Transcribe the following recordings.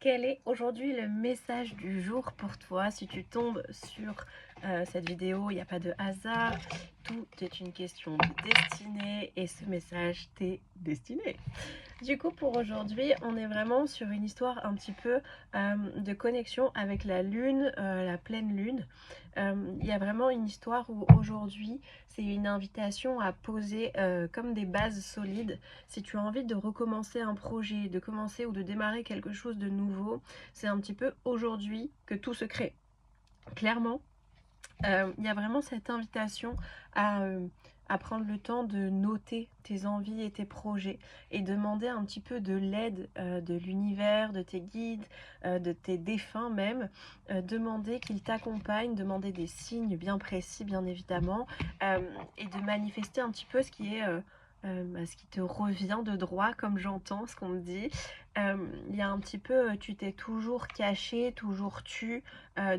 Quel est aujourd'hui le message du jour pour toi? Si tu tombes sur cette vidéo, il n'y a pas de hasard, tout est une question de destinée et ce message t'est destiné. Du coup, pour aujourd'hui, on est vraiment sur une histoire un petit peu de connexion avec la lune, la pleine lune. Il y a vraiment une histoire où aujourd'hui, c'est une invitation à poser comme des bases solides. Si tu as envie de recommencer un projet, de commencer ou de démarrer quelque chose de nouveau, c'est un petit peu aujourd'hui que tout se crée. Clairement, il y a vraiment cette invitation à, euh, à prendre le temps de noter tes envies et tes projets et demander un petit peu de l'aide de l'univers, de tes guides, de tes défunts même. Demander qu'ils t'accompagnent, demander des signes bien précis bien évidemment, euh, et de manifester un petit peu ce qui est... ce qui te revient de droit, comme j'entends ce qu'on me dit. Il y a un petit peu, tu t'es toujours caché, toujours tu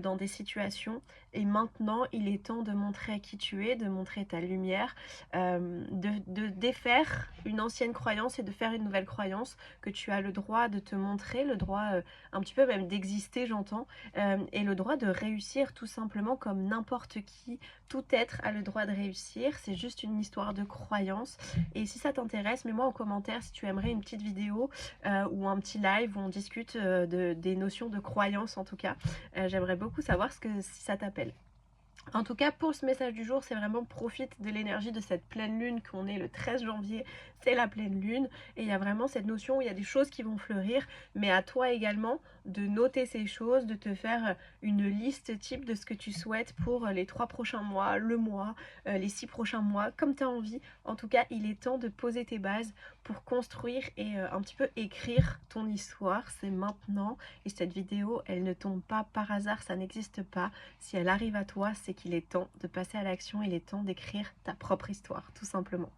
dans des situations, et maintenant il est temps de montrer qui tu es, de montrer ta lumière, de défaire une ancienne croyance et de faire une nouvelle croyance, que tu as le droit de te montrer, le droit un petit peu même d'exister, j'entends, et le droit de réussir tout simplement comme n'importe qui. Tout être a le droit de réussir, c'est juste une histoire de croyance. Et si ça t'intéresse, mets-moi en commentaire si tu aimerais une petite vidéo ou un petit live où on discute des notions de croyance en tout cas. J'aimerais beaucoup savoir si ça t'appelle. En tout cas, pour ce message du jour, c'est vraiment profite de l'énergie de cette pleine lune qu'on est le 13 janvier, c'est la pleine lune, et il y a vraiment cette notion où il y a des choses qui vont fleurir, mais à toi également de noter ces choses, de te faire une liste type de ce que tu souhaites pour les 3 prochains mois, le mois, les 6 prochains mois, comme tu as envie. En tout cas, il est temps de poser tes bases pour construire et un petit peu écrire ton histoire, c'est maintenant, et cette vidéo, elle ne tombe pas par hasard, ça n'existe pas. Si elle arrive à toi, c'est qu'il est temps de passer à l'action, il est temps d'écrire ta propre histoire, tout simplement.